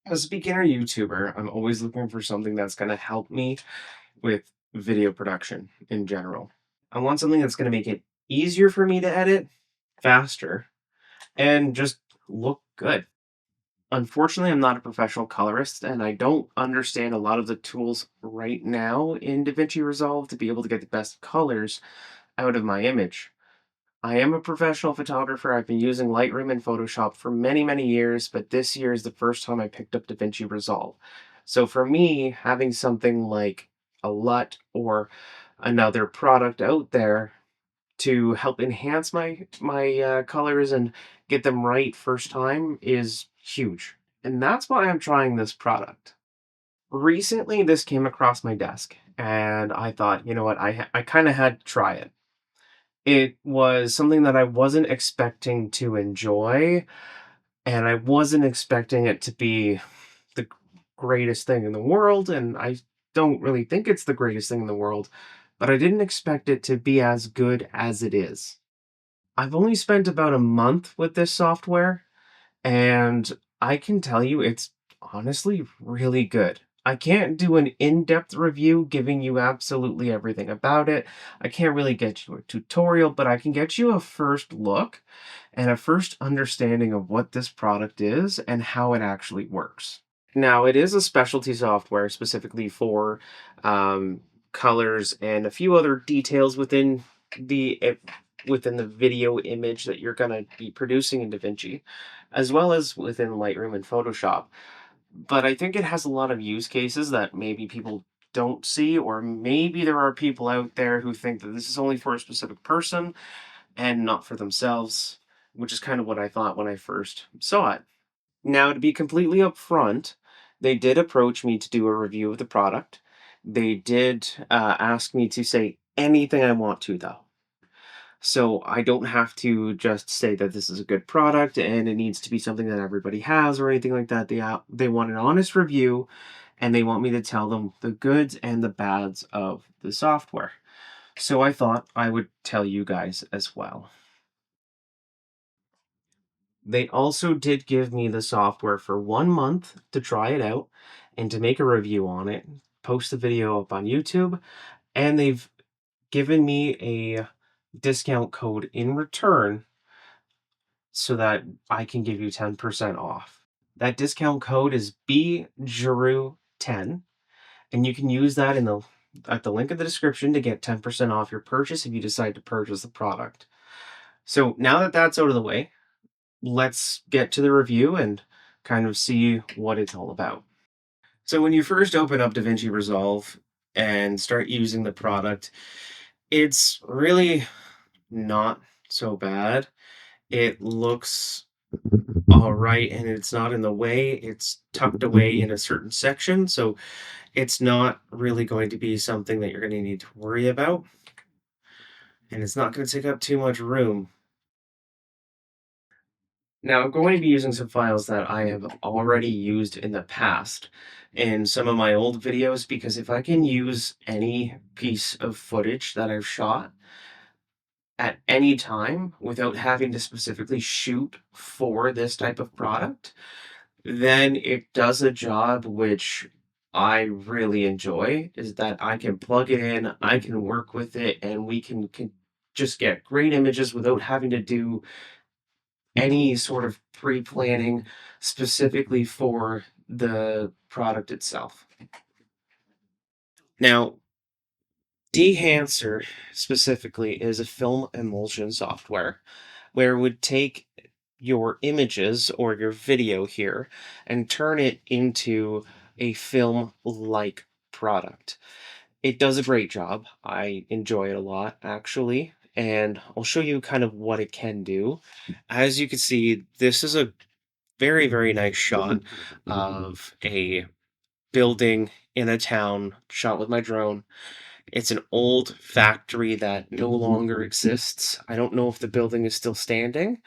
As a beginner YouTuber, I'm always looking for something that's going to help me with video production in general. I want something that's going to make it easier for me to edit, faster, and just look good. Unfortunately, I'm not a professional colorist and I don't understand a lot of the tools right now in Davinci Resolve to be able to get the best colors out of my image. I am a professional photographer. I've been using Lightroom and Photoshop for many, many years, but this year is the first time I picked up DaVinci Resolve. So for me, having something like a LUT or another product out there to help enhance my colors and get them right first time is huge. And that's why I'm trying this product. Recently, this came across my desk, and I thought, you know what, I kind of had to try it. It was something that I wasn't expecting to enjoy, and I wasn't expecting it to be the greatest thing in the world, and I don't really think it's the greatest thing in the world, but I didn't expect it to be as good as it is. I've only spent about a month with this software, and I can tell you it's honestly really good. I can't do an in-depth review giving you absolutely everything about it. I can't really get you a tutorial, but I can get you a first look and a first understanding of what this product is and how it actually works. Now, it is a specialty software specifically for um, colors and a few other details within the video image that you're going to be producing in DaVinci, as well as within Lightroom and Photoshop. But I think it has a lot of use cases that maybe people don't see, or maybe there are people out there who think that this is only for a specific person and not for themselves, which is kind of what I thought when I first saw it. Now, to be completely upfront, they did approach me to do a review of the product. They did ask me to say anything I want to, though. So I don't have to just say that this is a good product and it needs to be something that everybody has or anything like that. They want an honest review and they want me to tell them the goods and the bads of the software. So I thought I would tell you guys as well. They also did give me the software for 1 month to try it out and to make a review on it, post the video up on YouTube, and they've given me a discount code in return so that I can give you 10% off. That discount code is BJeru10, and you can use that in the at the link in the description to get 10% off your purchase if you decide to purchase the product. So now that that's out of the way, let's get to the review and kind of see what it's all about. So when you first open up DaVinci Resolve and start using the product, it's really not so bad. It looks all right and it's not in the way. It's tucked away in a certain section, so it's not really going to be something that you're going to need to worry about, and it's not going to take up too much room. Now, I'm going to be using some files that I have already used in the past in some of my old videos because if I can use any piece of footage that I've shot at any time without having to specifically shoot for this type of product, then it does a job which I really enjoy, is that I can plug it in, I can work with it, and we can just get great images without having to do any sort of pre-planning specifically for the product itself. Now, Dehancer specifically is a film emulsion software where it would take your images or your video here and turn it into a film-like product. It does a great job. I enjoy it a lot, actually, and I'll show you kind of what it can do. As you can see, this is a very, very nice shot of a building in a town shot with my drone. It's an old factory that no longer exists. I don't know if the building is still standing,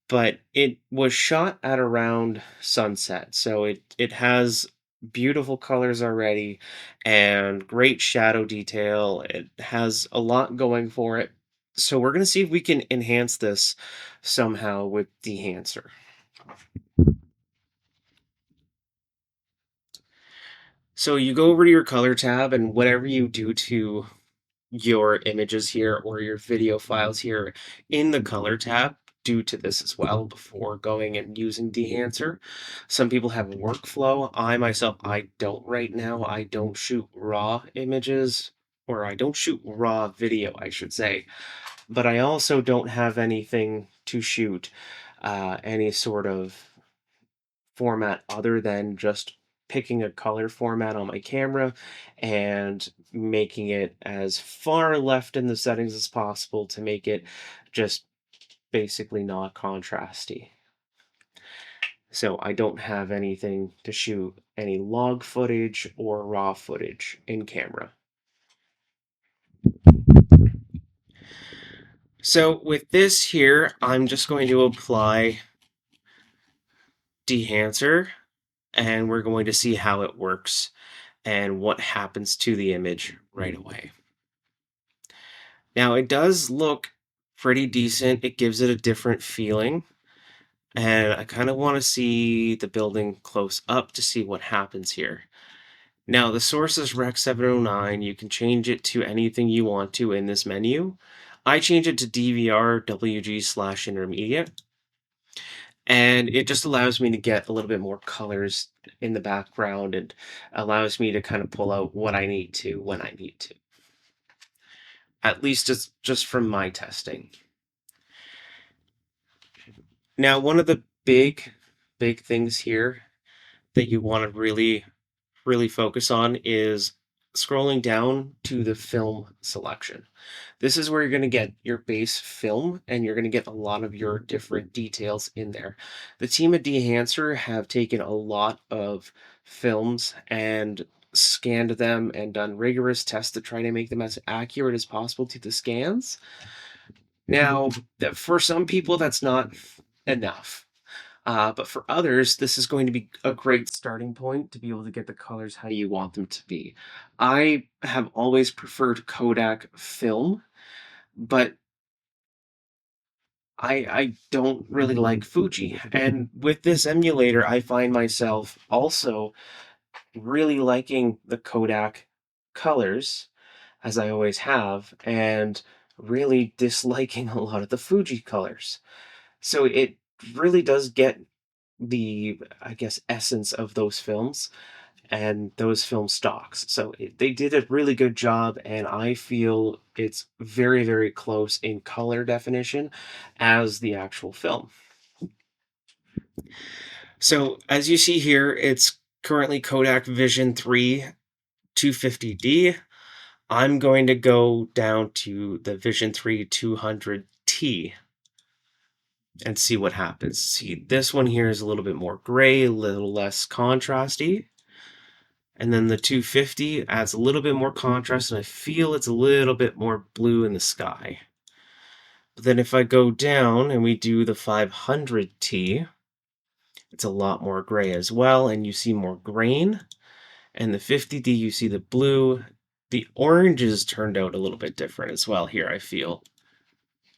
but it was shot at around sunset. So it has beautiful colors already and great shadow detail. It has a lot going for it. So we're going to see if we can enhance this somehow with Dehancer. So you go over to your color tab, and whatever you do to your images here or your video files here in the color tab, do to this as well before going and using Dehancer. Some people have a workflow. I myself, I don't right now. I don't shoot raw images, or I don't shoot raw video, I should say. But I also don't have anything to shoot any sort of format other than just picking a color format on my camera and making it as far left in the settings as possible to make it just basically not contrasty. So I don't have anything to shoot any log footage or raw footage in camera. So with this here, I'm just going to apply Dehancer, and we're going to see how it works and what happens to the image right away. Now it does look pretty decent. It gives it a different feeling. And I kind of want to see the building close up to see what happens here. Now the source is Rec 709. You can change it to anything you want to in this menu. I change it to DVR WG/intermediate. And it just allows me to get a little bit more colors in the background and allows me to kind of pull out what I need to when I need to. At least just from my testing. Now, one of the big things here that you want to really focus on is scrolling down to the film selection. This is where you're going to get your base film, and you're going to get a lot of your different details in there. The team at Dehancer have taken a lot of films and scanned them and done rigorous tests to try to make them as accurate as possible to the scans. Now, for some people, that's not enough. But for others, this is going to be a great starting point to be able to get the colors how you want them to be. I have always preferred Kodak film, but I don't really like Fuji. And with this emulator, I find myself also really liking the Kodak colors, as I always have, and really disliking a lot of the Fuji colors. So it really does get the, I guess, essence of those films and those film stocks. So they did a really good job, and I feel it's very close in color definition as the actual film. So as you see here, it's currently Kodak Vision 3 250D. I'm going to go down to the Vision 3 200T and see what happens. See, this one here is a little bit more gray, a little less contrasty. And then the 250 adds a little bit more contrast, and I feel it's a little bit more blue in the sky. But then if I go down and we do the 500T, it's a lot more gray as well, and you see more grain. And the 50D, you see the blue. The oranges turned out a little bit different as well here, I feel.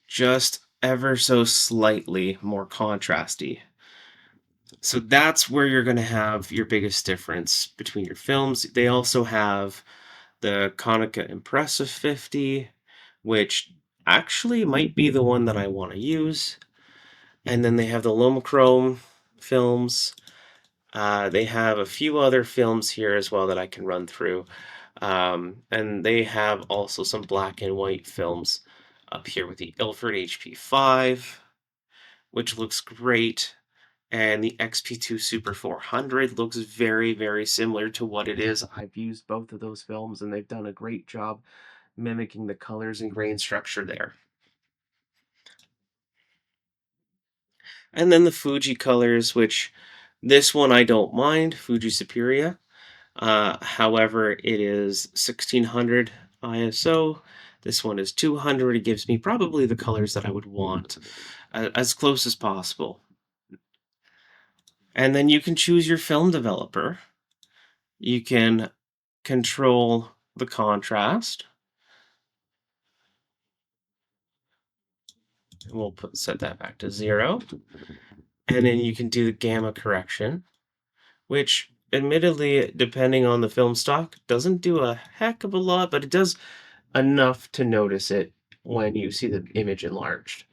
Just ever so slightly more contrasty. So that's where you're going to have your biggest difference between your films. They also have the Konica Impressive 50, which actually might be the one that I want to use. And then they have the Lomochrome films. They have a few other films here as well that I can run through. And they have also some black and white films up here with the Ilford HP5, which looks great. And the XP2 Super 400 looks very similar to what it is. I've used both of those films, and they've done a great job mimicking the colors and grain structure there. And then the Fuji colors, which this one I don't mind, Fuji Superia. However, it is 1600 ISO. This one is 200. It gives me probably the colors that I would want, as close as possible. And then you can choose your film developer. You can control the contrast. We'll set that back to 0. And then you can do the gamma correction, which admittedly, depending on the film stock, doesn't do a heck of a lot, but it does enough to notice it when you see the image enlarged.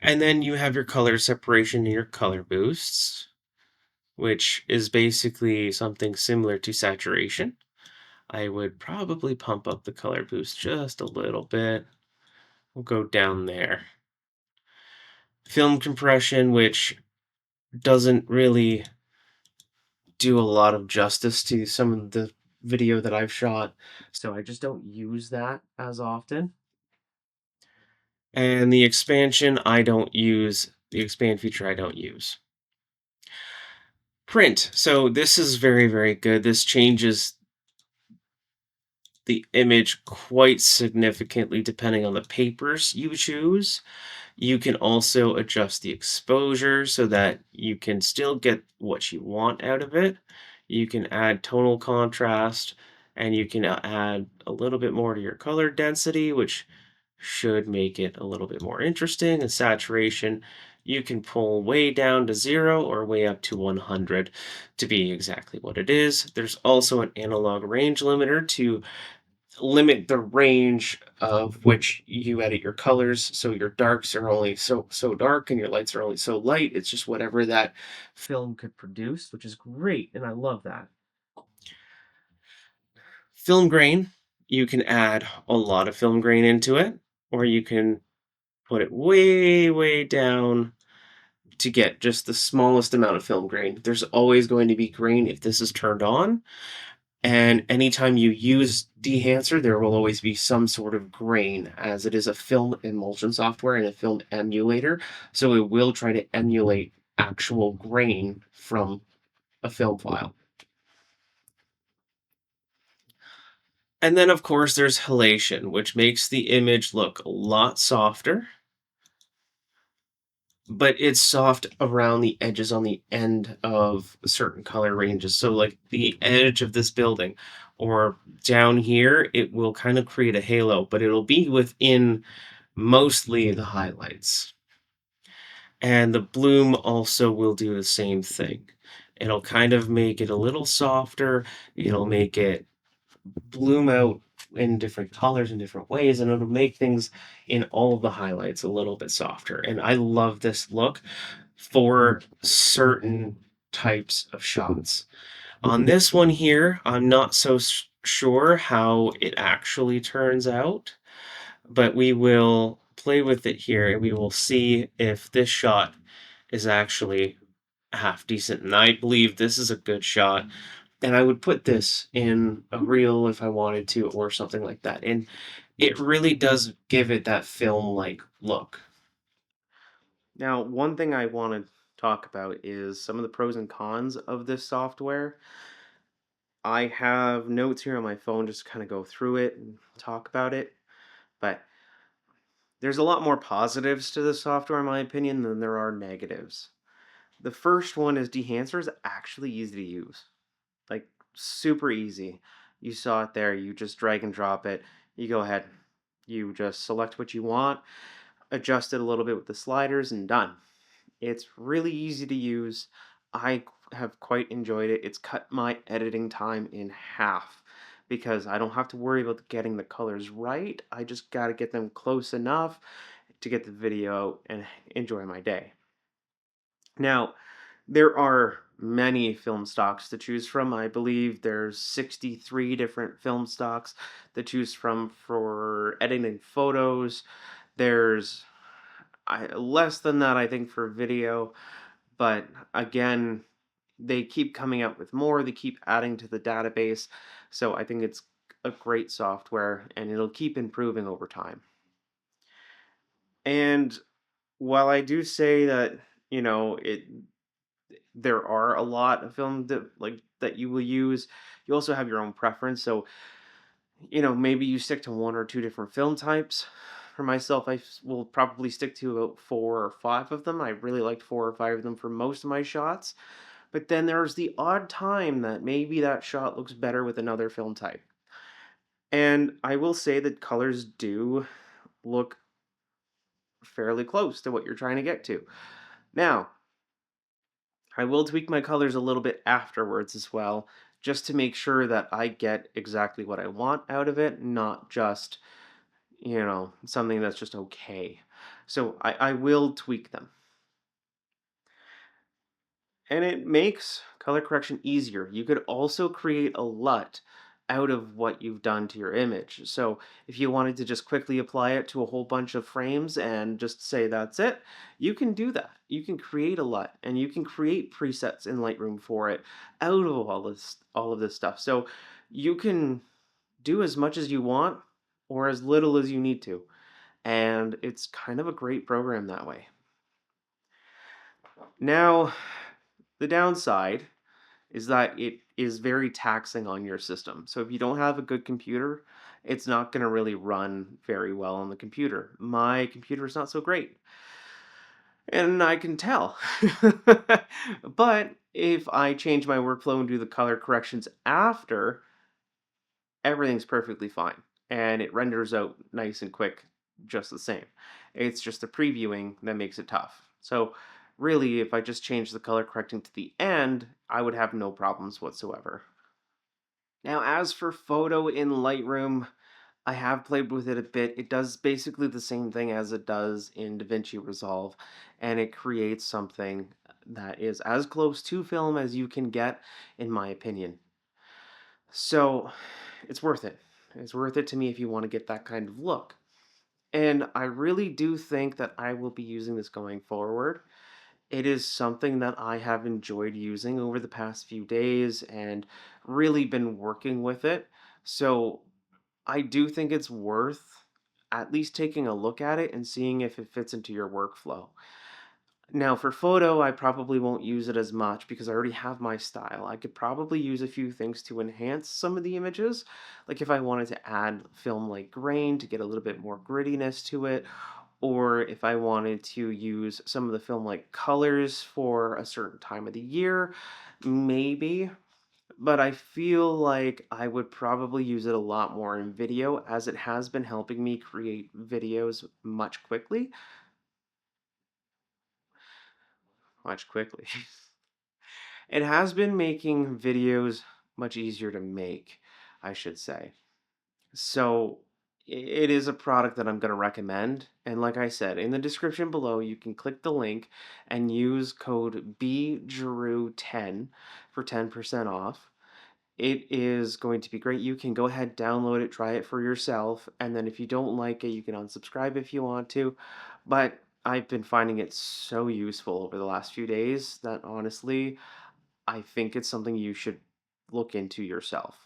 And then you have your color separation and your color boosts, which is basically something similar to saturation. I would probably pump up the color boost just a little bit. We'll go down there. Film compression, which doesn't really do a lot of justice to some of the video that I've shot, so I just don't use that as often. And the expansion, I don't use. The expand feature, I don't use. Print. So this is very, very good. This changes the image quite significantly depending on the papers you choose. You can also adjust the exposure so that you can still get what you want out of it. You can add tonal contrast and you can add a little bit more to your color density, which should make it a little bit more interesting. And saturation, you can pull way down to 0 or way up to 100 to be exactly what it is. There's also an analog range limiter to limit the range of which you edit your colors, so your darks are only so dark and your lights are only so light. It's just whatever that film could produce, which is great, and I love that. Film grain, you can add a lot of film grain into it, or you can put it way down to get just the smallest amount of film grain. There's always going to be grain if this is turned on. And anytime you use Dehancer, there will always be some sort of grain, as it is a film emulsion software and a film emulator. So it will try to emulate actual grain from a film file. And then, of course, there's halation, which makes the image look a lot softer, but it's soft around the edges on the end of certain color ranges. So, like the edge of this building or down here, it will kind of create a halo, but it'll be within mostly the highlights. And the bloom also will do the same thing. It'll kind of make it a little softer, it'll make it bloom out in different colors in different ways, and it'll make things in all of the highlights a little bit softer. And I love this look for certain types of shots. On this one here, I'm not so sure how it actually turns out, but we will play with it here and we will see if this shot is actually half decent. And I believe this is a good shot. And I would put this in a reel if I wanted to, or something like that. And it really does give it that film-like look. Now, one thing I want to talk about is some of the pros and cons of this software. I have notes here on my phone just to kind of go through it and talk about it. But there's a lot more positives to this software, in my opinion, than there are negatives. The first one is Dehancer is actually easy to use. Like, super easy. You saw it there. You just drag and drop it. You go ahead. You just select what you want, adjust it a little bit with the sliders, and done. It's really easy to use. I have quite enjoyed it. It's cut my editing time in half because I don't have to worry about getting the colors right. I just got to get them close enough to get the video and enjoy my day. Now, there are many film stocks to choose from. I believe there's 63 different film stocks to choose from for editing photos. There's less than that, I think, for video. But again, they keep coming out with more. They keep adding to the database. So I think it's a great software and it'll keep improving over time. And while I do say that, there are a lot of film that you will use, you also have your own preference. So, maybe you stick to one or two different film types. For myself, will probably stick to about 4 or 5 of them. I really liked 4 or 5 of them for most of my shots. But then there's the odd time that maybe that shot looks better with another film type. And I will say that colors do look fairly close to what you're trying to get to. Now, I will tweak my colors a little bit afterwards as well, just to make sure that I get exactly what I want out of it, not just, something that's just okay. So I will tweak them. And it makes color correction easier. You could also create a LUT out of what you've done to your image. So if you wanted to just quickly apply it to a whole bunch of frames and just say that's it, you can do that. You can create a LUT and you can create presets in Lightroom for it out of all of this stuff. So you can do as much as you want or as little as you need to. And it's kind of a great program that way. Now, the downside is that it is very taxing on your system. So if you don't have a good computer, it's not going to really run very well on the computer. My computer is not so great, and I can tell. But if I change my workflow and do the color corrections after, everything's perfectly fine, and it renders out nice and quick just the same. It's just the previewing that makes it tough. So really, if I just change the color correcting to the end, I would have no problems whatsoever. Now, as for photo in Lightroom, I have played with it a bit. It does basically the same thing as it does in Davinci Resolve, and it creates something that is as close to film as you can get, in my opinion. So it's worth it. It's worth it to me if you want to get that kind of look. And I really do think that I will be using this going forward. It is something that I have enjoyed using over the past few days and really been working with it. So I do think it's worth at least taking a look at it and seeing if it fits into your workflow. Now, for photo, I probably won't use it as much because I already have my style. I could probably use a few things to enhance some of the images. Like if I wanted to add film like grain to get a little bit more grittiness to it, or if I wanted to use some of the film like colors for a certain time of the year, maybe. But I feel like I would probably use it a lot more in video as it has been helping me create videos much quickly. It has been making videos much easier to make, I should say. So it is a product that I'm going to recommend. And like I said, in the description below, you can click the link and use code BDREW10 for 10% off. It is going to be great. You can go ahead, download it, try it for yourself, and then if you don't like it, you can unsubscribe if you want to. But I've been finding it so useful over the last few days that honestly, I think it's something you should look into yourself.